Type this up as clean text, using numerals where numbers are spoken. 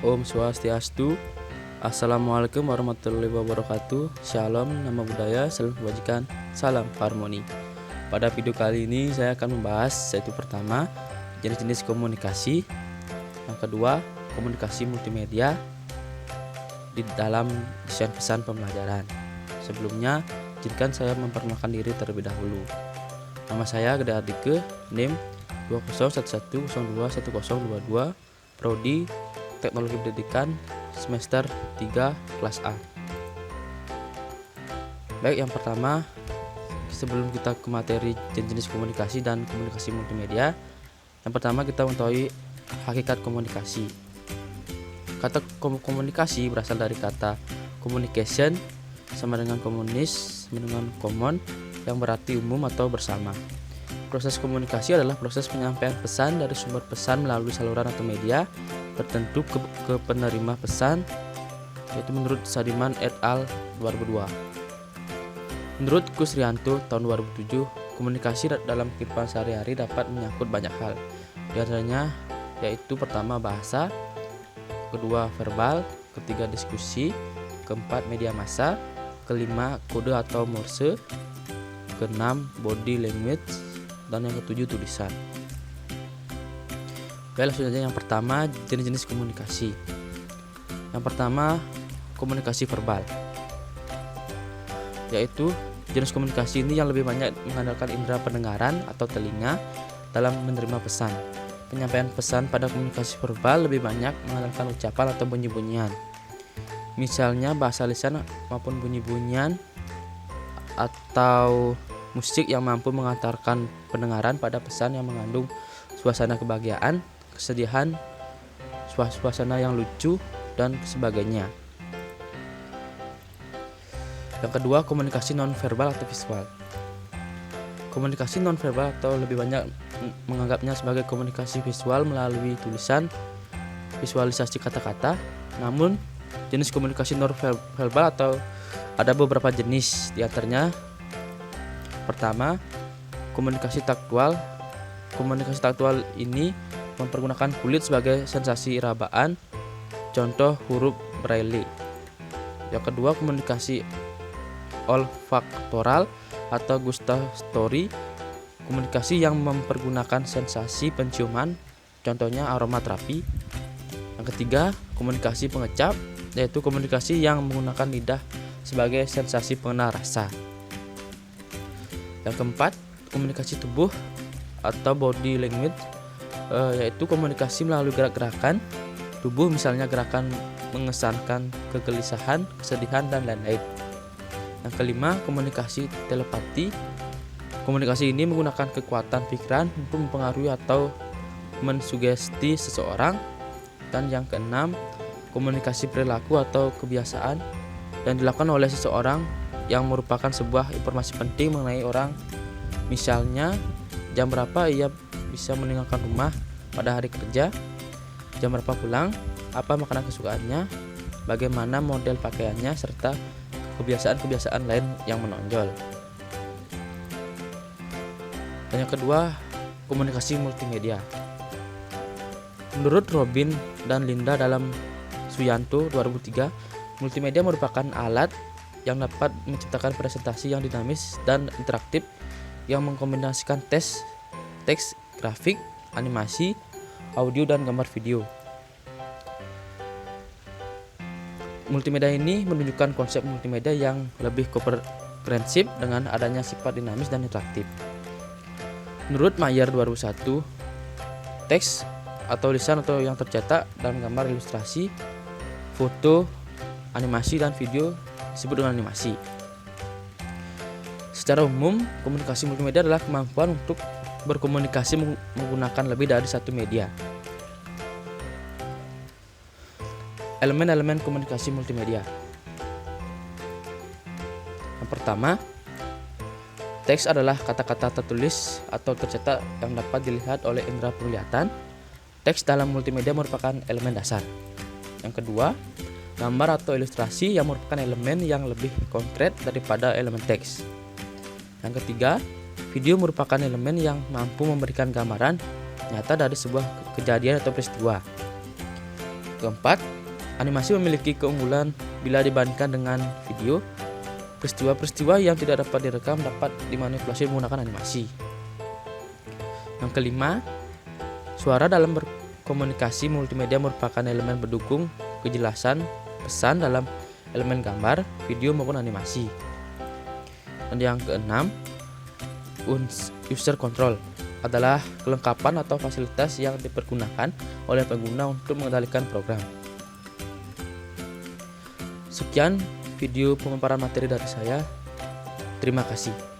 Om Swastiastu. Assalamualaikum warahmatullahi wabarakatuh. Shalom, nama budaya, salam kebajikan, salam harmoni. Pada video kali ini saya akan membahas yaitu pertama, jenis-jenis komunikasi. Yang kedua, komunikasi multimedia di dalam desain pesan pembelajaran. Sebelumnya, izinkan saya memperkenalkan diri terlebih dahulu. Nama saya Gede Ardike, NIM 2011021022, Prodi Teknologi Pendidikan semester 3 kelas A. Baik, yang pertama, sebelum kita ke materi jenis komunikasi dan komunikasi multimedia, yang pertama kita mengetahui hakikat komunikasi. Kata komunikasi berasal dari kata communication, sama dengan komunis, sama dengan common, yang berarti umum atau bersama. Proses komunikasi adalah proses penyampaian pesan dari sumber pesan melalui saluran atau media tertentu ke penerima pesan, yaitu menurut Sadiman et al. 2002. Menurut Kusrianto tahun 2007, komunikasi dalam kehidupan sehari-hari dapat menyangkut banyak hal. Di antaranya yaitu pertama bahasa, kedua verbal, ketiga diskusi, keempat media massa, kelima kode atau morse, keenam body language, dan yang ketujuh tulisan. Oke, langsung saja yang pertama, jenis-jenis komunikasi. Yang pertama, komunikasi verbal, yaitu jenis komunikasi ini yang lebih banyak mengandalkan indera pendengaran atau telinga dalam menerima pesan. Penyampaian pesan pada komunikasi verbal lebih banyak mengandalkan ucapan atau bunyi-bunyian. Misalnya bahasa lisan maupun bunyi-bunyian atau musik yang mampu mengantarkan pendengaran pada pesan yang mengandung suasana kebahagiaan, kesedihan, suasana yang lucu, dan sebagainya. Yang kedua, komunikasi nonverbal atau visual. Komunikasi nonverbal atau lebih banyak menganggapnya sebagai komunikasi visual melalui tulisan, visualisasi kata-kata. Namun, jenis komunikasi nonverbal atau ada beberapa jenis, di antaranya pertama, komunikasi taktual. Komunikasi taktual ini mempergunakan kulit sebagai sensasi irabaan, contoh huruf braille. Yang kedua, komunikasi olfaktoral atau gustatory, komunikasi yang mempergunakan sensasi penciuman, contohnya aromaterapi. Yang ketiga, komunikasi pengecap, yaitu komunikasi yang menggunakan lidah sebagai sensasi pengenal rasa. Yang keempat, komunikasi tubuh atau body language, yaitu komunikasi melalui gerak-gerakan tubuh, misalnya gerakan mengesankan kegelisahan, kesedihan, dan lain-lain. Yang kelima, komunikasi telepati. Komunikasi ini menggunakan kekuatan pikiran untuk mempengaruhi atau mensugesti seseorang. Dan yang keenam, komunikasi perilaku atau kebiasaan yang dilakukan oleh seseorang yang merupakan sebuah informasi penting mengenai orang, misalnya jam berapa ia bisa meninggalkan rumah pada hari kerja, jam berapa pulang, apa makanan kesukaannya, bagaimana model pakaiannya, serta kebiasaan-kebiasaan lain yang menonjol. Dan yang kedua, komunikasi multimedia. Menurut Robin dan Linda dalam Suyanto 2003, multimedia merupakan alat yang dapat menciptakan presentasi yang dinamis dan interaktif yang mengkombinasikan teks, grafik, animasi, audio, dan gambar video. Multimedia ini menunjukkan konsep multimedia yang lebih komprehensif dengan adanya sifat dinamis dan interaktif. Menurut Mayer 2001, teks atau lisan atau yang tercetak dalam gambar, ilustrasi, foto, animasi, dan video disebut dengan animasi. Secara umum, komunikasi multimedia adalah kemampuan untuk berkomunikasi menggunakan lebih dari satu media. Elemen-elemen komunikasi multimedia. Yang pertama, teks adalah kata-kata tertulis atau tercetak yang dapat dilihat oleh indera penglihatan. Teks dalam multimedia merupakan elemen dasar. Yang kedua, gambar atau ilustrasi yang merupakan elemen yang lebih konkret daripada elemen teks. Yang ketiga, video merupakan elemen yang mampu memberikan gambaran nyata dari sebuah kejadian atau peristiwa. Keempat, Animasi memiliki keunggulan bila dibandingkan dengan video. Peristiwa-peristiwa yang tidak dapat direkam dapat dimanipulasi menggunakan animasi. Yang kelima, suara dalam berkomunikasi multimedia merupakan elemen pendukung kejelasan pesan dalam elemen gambar, video maupun animasi. Dan yang keenam, user control adalah kelengkapan atau fasilitas yang dipergunakan oleh pengguna untuk mengendalikan program. Sekian video pemaparan materi dari saya. Terima kasih.